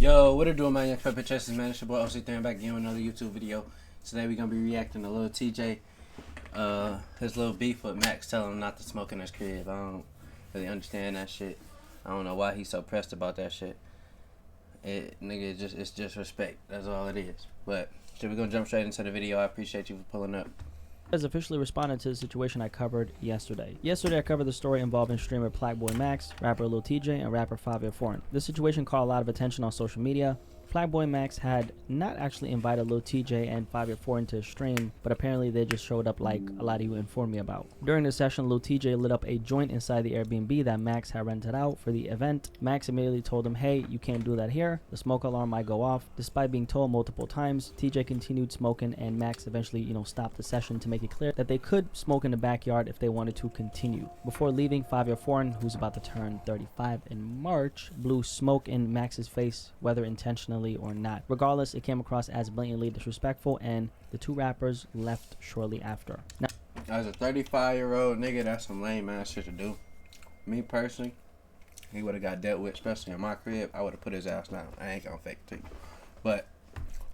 Yo, what it doing, man? Young Pepper Chess, man. It's your boy OC3 back again with another YouTube video. Today we're gonna be reacting to Lil Tjay, his little beef with Max telling him not to smoke in his crib. I don't really understand that shit. I don't know why he's so pressed about that shit. It's just respect. That's all it is. But we're gonna jump straight into the video. I appreciate you for pulling up. Has officially responded to the situation I covered yesterday. Yesterday, I covered the story involving streamer Plagueboy Max, rapper Lil Tjay, and rapper Fabio Foreign. This situation caught a lot of attention on social media. Plagueboy Max had not actually invited Lil Tjay and Fabio Foreign to stream, but apparently they just showed up like a lot of you informed me about. During the session, Lil Tjay lit up a joint inside the Airbnb that Max had rented out for the event. Max immediately told him, "Hey, you can't do that here. The smoke alarm might go off." Despite being told multiple times, Tjay continued smoking, and Max eventually, stopped the session to make it clear that they could smoke in the backyard if they wanted to continue. Before leaving, Fabio Foreign, who's about to turn 35 in March, blew smoke in Max's face, whether intentionally or not. Regardless, it came across as blatantly disrespectful, and the two rappers left shortly after. Now, as a 35-year-old nigga, that's some lame ass shit to do. Me personally, he would have got dealt with, especially in my crib. I would have put his ass down. I ain't gonna fake it to you, but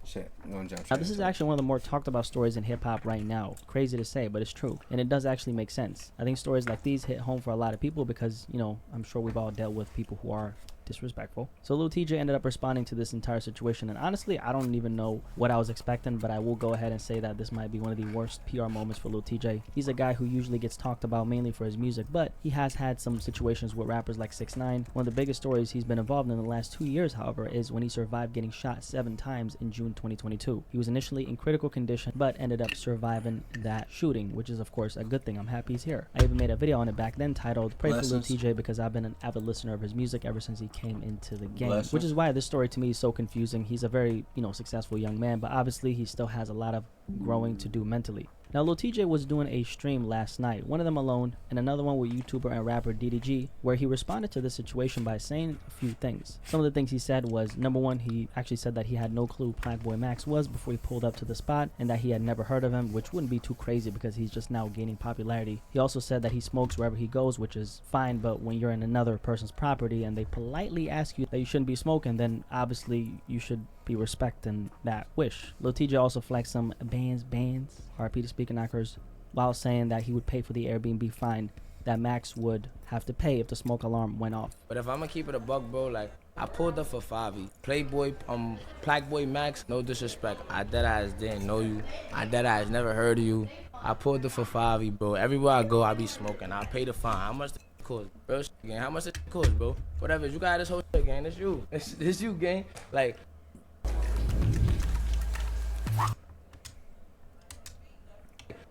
shit, I'm gonna jump. Now, this is actually one of the more talked about stories in hip-hop right now. Crazy to say, but it's true, and it does actually make sense. I think stories like these hit home for a lot of people because, I'm sure we've all dealt with people who are disrespectful. So Lil Tjay ended up responding to this entire situation, and honestly, I don't even know what I was expecting, but I will go ahead and say that this might be one of the worst PR moments for Lil Tjay. He's a guy who usually gets talked about mainly for his music, but he has had some situations with rappers like 6ix9ine. One of the biggest stories he's been involved in the last 2 years, however, is when he survived getting shot 7 times in June 2022. He was initially in critical condition, but ended up surviving that shooting, which is of course a good thing. I'm happy he's here. I even made a video on it back then titled "Pray for Lil Tjay," because I've been an avid listener of his music ever since he came into the game, which is why this story to me is so confusing. He's a very, successful young man, but obviously he still has a lot of growing to do mentally. Now, Lil Tjay was doing a stream last night, one of them alone, and another one with YouTuber and rapper DDG, where he responded to this situation by saying a few things. Some of the things he said was, number one, he actually said that he had no clue Plagueboy Max was before he pulled up to the spot, and that he had never heard of him, which wouldn't be too crazy because he's just now gaining popularity. He also said that he smokes wherever he goes, which is fine, but when you're in another person's property and they politely ask you that you shouldn't be smoking, then obviously you should be respecting that wish. Lil Tjay also flexed some bands, RP to speaker knockers, while saying that he would pay for the Airbnb fine that Max would have to pay if the smoke alarm went off. But if I'm gonna keep it a buck, bro, like, I pulled up for Favi. Plagueboy Max, no disrespect. I deadass didn't know you. I deadass never heard of you. I pulled up for Favi, bro. Everywhere I go, I be smoking. I pay the fine. How much the cost, bro? Gang, how much the cost, bro? Whatever. You got this whole shit, gang. It's you. It's you, gang. Like.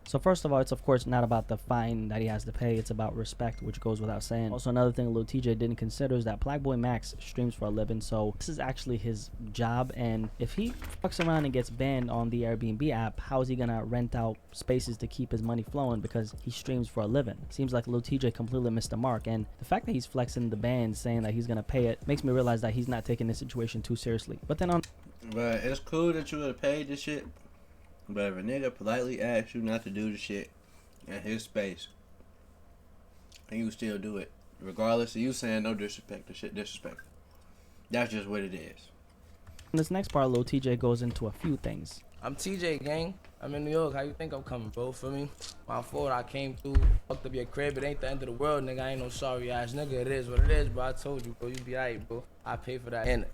So first of all, it's of course not about the fine that he has to pay, it's about respect, which goes without saying. Also, another thing Lil Tjay didn't consider is that Plagueboy Max streams for a living, so this is actually his job, and if he fucks around and gets banned on the Airbnb app, how is he gonna rent out spaces to keep his money flowing because he streams for a living? Seems like Lil Tjay completely missed the mark, and the fact that he's flexing the band, saying that he's gonna pay it, makes me realize that he's not taking this situation too seriously. But it's cool that you would have paid this shit. But if a nigga politely asks you not to do the shit in his space, and you still do it, regardless of you saying no disrespect, the shit disrespectful. That's just what it is. In this next part, Lil Tjay goes into a few things. I'm TJ, gang. I'm in New York. How you think I'm coming, bro? For me, my fault. I came through, fucked up your crib. It ain't the end of the world, nigga. I ain't no sorry ass nigga. It is what it is, bro. I told you, bro. You be alright, bro. I pay for that. And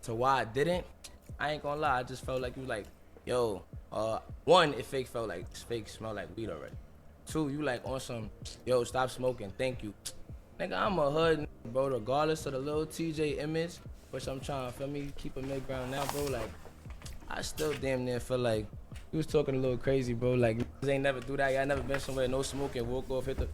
to why I didn't, I ain't gonna lie. I just felt like you like, yo, one, it felt like smell like weed already. Two, you like on some, yo, stop smoking, thank you. Nigga, I'm a hood nigga, bro, regardless of the Lil Tjay image, which I'm trying to, feel me, keep a mid-ground now, bro. Like, I still damn near feel like you was talking a little crazy, bro. Like, niggas ain't never do that. Y'all never been somewhere, no smoking, walk off, hit the...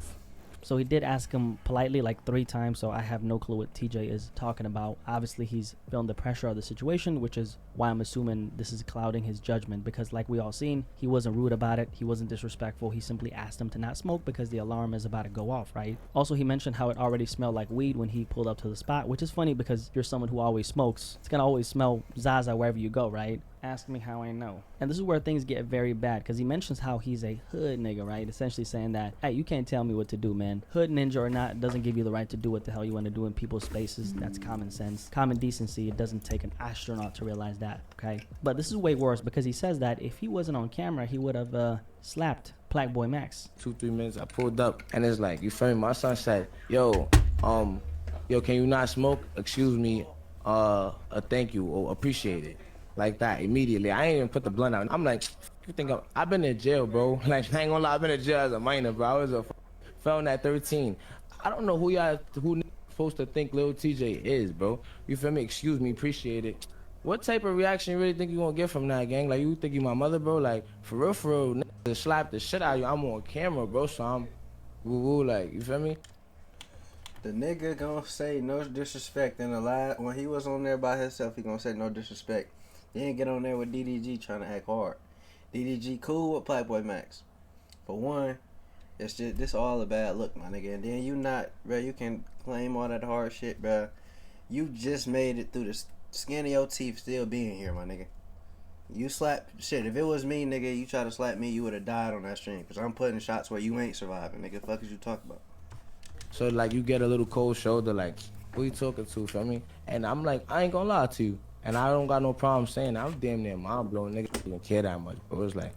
So he did ask him politely like 3 times, so I have no clue what Tjay is talking about. Obviously, he's feeling the pressure of the situation, which is why I'm assuming this is clouding his judgment, because like we all seen, he wasn't rude about it, he wasn't disrespectful, he simply asked him to not smoke because the alarm is about to go off, right? Also, he mentioned how it already smelled like weed when he pulled up to the spot, which is funny because you're someone who always smokes. It's gonna always smell Zaza wherever you go, right? Ask me how I know. And this is where things get very bad, because he mentions how he's a hood nigga, right? Essentially saying that, hey, you can't tell me what to do, man. Hood ninja or not doesn't give you the right to do what the hell you want to do in people's spaces. That's common sense. Common decency. It doesn't take an astronaut to realize that, okay? But this is way worse, because he says that if he wasn't on camera, he would have slapped Black Boy Max. 2-3 minutes, I pulled up, and it's like, you feel me? My son said, yo, can you not smoke? Excuse me, a thank you, or appreciate it. Like that, immediately. I ain't even put the blunt out. I'm like, you think I've been in jail, bro. Like, I ain't gonna lie, I've been in jail as a minor, bro. I was a felon at 13. I don't know who supposed to think Lil Tjay is, bro. You feel me? Excuse me, appreciate it. What type of reaction you really think you gonna get from that, gang? Like, you think you my mother, bro? Like, for real, nigga, slap the shit out of you. I'm on camera, bro, so I'm woo-woo, like, you feel me? The nigga gonna say no disrespect in the live. When he was on there by himself, he gonna say no disrespect. He didn't get on there with DDG trying to act hard. DDG cool with Playboy Max. For one, it's just this all a bad look, my nigga. And then you not, bro, you can claim all that hard shit, bro. You just made it through the skin of your teeth still being here, my nigga. You slap shit. If it was me, nigga, you try to slap me, you would have died on that stream. Cause I'm putting shots where you ain't surviving, nigga. Fuck is you talking about? So, like, you get a little cold shoulder, like, who you talking to, feel me? And I'm like, I ain't gonna lie to you. And I don't got no problem saying that. I'm damn near mind blowing. Niggas don't even care that much, bro. It's like,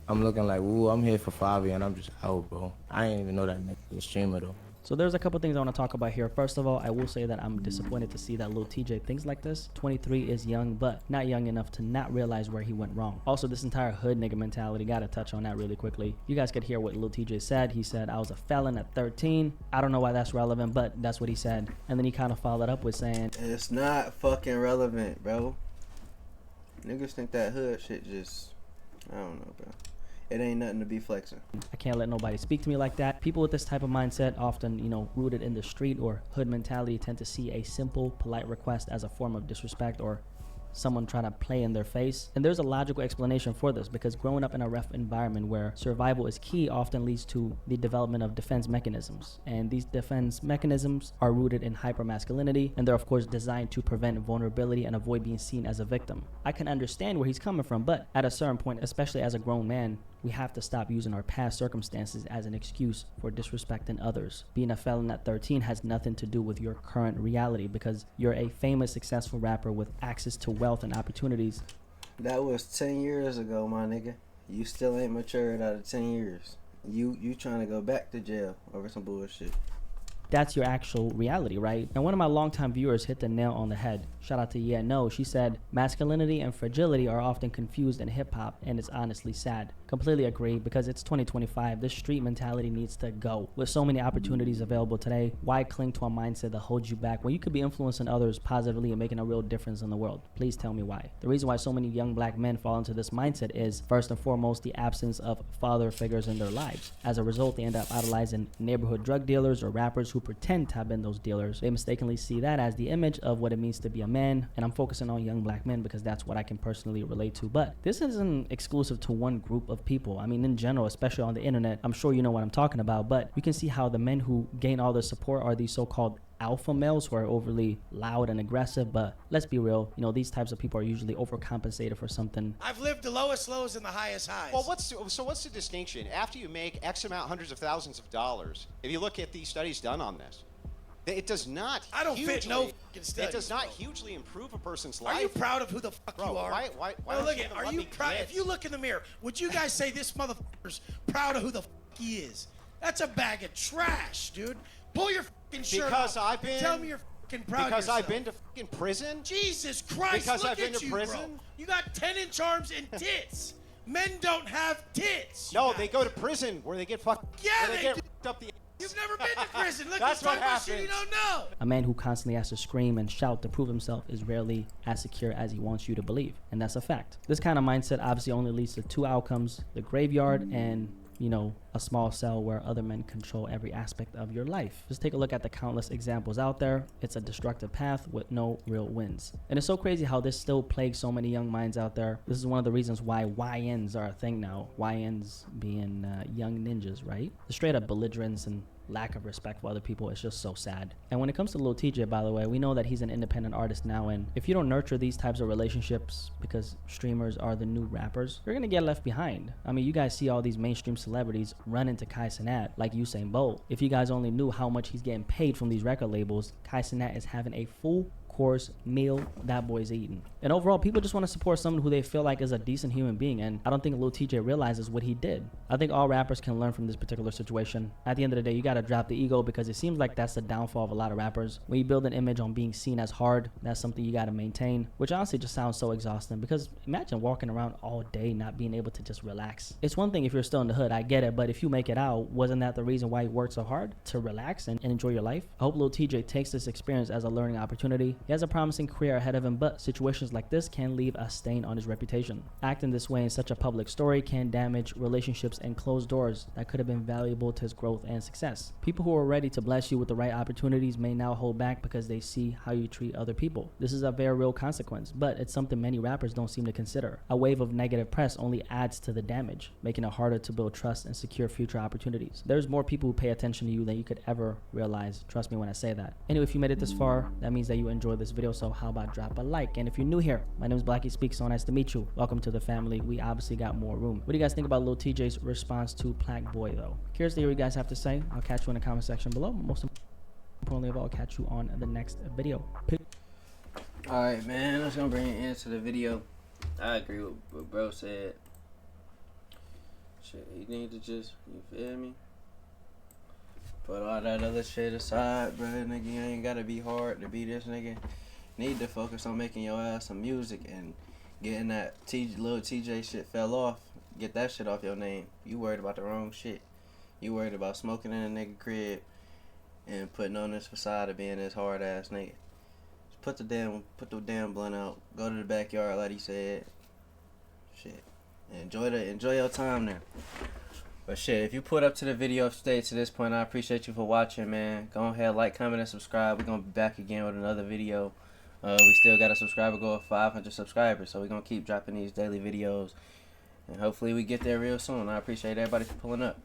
I'm looking like, ooh, I'm here for Favi, and I'm just out, bro. I ain't even know that nigga was a streamer, though. So there's a couple things I want to talk about here. First of all, I will say that I'm disappointed to see that Lil Tjay thinks like this. 23 is young, but not young enough to not realize where he went wrong. Also, this entire hood nigga mentality, gotta touch on that really quickly. You guys could hear what Lil Tjay said. He said, I was a felon at 13. I don't know why that's relevant, but that's what he said. And then he kind of followed up with saying, it's not fucking relevant, bro. Niggas think that hood shit just, I don't know, bro. It ain't nothing to be flexing. I can't let nobody speak to me like that. People with this type of mindset, often, rooted in the street or hood mentality, tend to see a simple, polite request as a form of disrespect or someone trying to play in their face. And there's a logical explanation for this, because growing up in a rough environment where survival is key often leads to the development of defense mechanisms. And these defense mechanisms are rooted in hypermasculinity, and they're of course designed to prevent vulnerability and avoid being seen as a victim. I can understand where he's coming from, but at a certain point, especially as a grown man, we have to stop using our past circumstances as an excuse for disrespecting others. Being a felon at 13 has nothing to do with your current reality, because you're a famous, successful rapper with access to wealth and opportunities. That was 10 years ago, my nigga. You still ain't matured out of 10 years. You trying to go back to jail over some bullshit. That's your actual reality, right? And one of my longtime viewers hit the nail on the head. Shout out to Yeah No. She said, masculinity and fragility are often confused in hip-hop, and it's honestly sad. Completely agree, because it's 2025. This street mentality needs to go. With so many opportunities available today, why cling to a mindset that holds you back when you could be influencing others positively and making a real difference in the world? Please tell me why. The reason why so many young black men fall into this mindset is, first and foremost, the absence of father figures in their lives. As a result, they end up idolizing neighborhood drug dealers or rappers who pretend to have been those dealers. They mistakenly see that as the image of what it means to be a man, and I'm focusing on young black men because that's what I can personally relate to. But this isn't exclusive to one group of people. I mean, in general, especially on the internet, I'm sure you know what I'm talking about, but you can see how the men who gain all the support are these so-called alpha males who are overly loud and aggressive. But let's be real, these types of people are usually overcompensated for something. I've lived the lowest lows and the highest highs. Well, what's the distinction? After you make X amount, hundreds of thousands of dollars, if you look at the studies done on this, it does not. I don't fit no fucking studies. It does not bro. hugely improve a person's life. Are you proud of who the fuck bro, you are? Why well, look at. are Are you proud? If you look in the mirror, would you guys say this motherfucker's proud of who the fuck he is? That's a bag of trash, dude. Pull your fucking shirt because off. I've been. Tell me you're fucking proud because of yourself. I've been to fucking prison. Jesus Christ! Because look I've been at to you, prison. Bro. You got 10-inch arms and tits. Men don't have tits. No, they go to prison where they get fucked. Yeah, they get do. Up the. You've never been to prison. Look, That's you're talking about shit you don't know. A man who constantly has to scream and shout to prove himself is rarely as secure as he wants you to believe. And that's a fact. This kind of mindset obviously only leads to two outcomes: the graveyard and, a small cell where other men control every aspect of your life. Just take a look at the countless examples out there. It's a destructive path with no real wins. And it's so crazy how this still plagues so many young minds out there. This is one of the reasons why YNs are a thing now. YNs being young ninjas, right? The straight up belligerence and lack of respect for other people is just so sad. And when it comes to Lil Tjay, by the way, we know that he's an independent artist now, and if you don't nurture these types of relationships, because streamers are the new rappers, you're gonna get left behind. I mean, you guys see all these mainstream celebrities run into Kai Cenat like Usain Bolt. If you guys only knew how much he's getting paid from these record labels, Kai Cenat is having a full course meal that boy's eating. And overall, people just want to support someone who they feel like is a decent human being, and I don't think Lil Tjay realizes what he did. I think all rappers can learn from this particular situation. At the end of the day, you gotta drop the ego, because it seems like that's the downfall of a lot of rappers. When you build an image on being seen as hard, that's something you gotta maintain, which honestly just sounds so exhausting, because imagine walking around all day not being able to just relax. It's one thing if you're still in the hood, I get it, but if you make it out, wasn't that the reason why you worked so hard? To relax and enjoy your life? I hope Lil Tjay takes this experience as a learning opportunity. He has a promising career ahead of him, but situations like this can leave a stain on his reputation. Acting this way in such a public story can damage relationships and close doors that could have been valuable to his growth and success. People who are ready to bless you with the right opportunities may now hold back because they see how you treat other people. This is a very real consequence, but it's something many rappers don't seem to consider. A wave of negative press only adds to the damage, making it harder to build trust and secure future opportunities. There's more people who pay attention to you than you could ever realize. Trust me when I say that. Anyway, if you made it this far, that means that you enjoyed this video, so how about drop a like? And if you're new here, my name is Blackie Speaks, so nice to meet you. Welcome to the family. We obviously got more room. What do you guys think about Lil Tjay's response to Plaque Boy, though? Curious to hear what you guys have to say. I'll catch you in the comment section below. Most importantly of all, I'll catch you on the next video. Peace. Alright, man, that's gonna bring it into the video. I agree with what bro said. Shit, you need to just, you feel me? Put all that other shit aside, bro. Nigga, you ain't gotta be hard to be this nigga. Need to focus on making your ass some music and getting that Lil Tjay shit fell off. Get that shit off your name. You worried about the wrong shit. You worried about smoking in a nigga crib and putting on this facade of being this hard ass nigga. Just put the damn blunt out. Go to the backyard like he said. Shit. Enjoy your time there. But shit, if you put up to the video, stayed to this point, I appreciate you for watching, man. Go ahead, like, comment, and subscribe. We're gonna be back again with another video. We still got a subscriber goal of 500 subscribers, so we're gonna keep dropping these daily videos, and hopefully we get there real soon. I appreciate everybody for pulling up.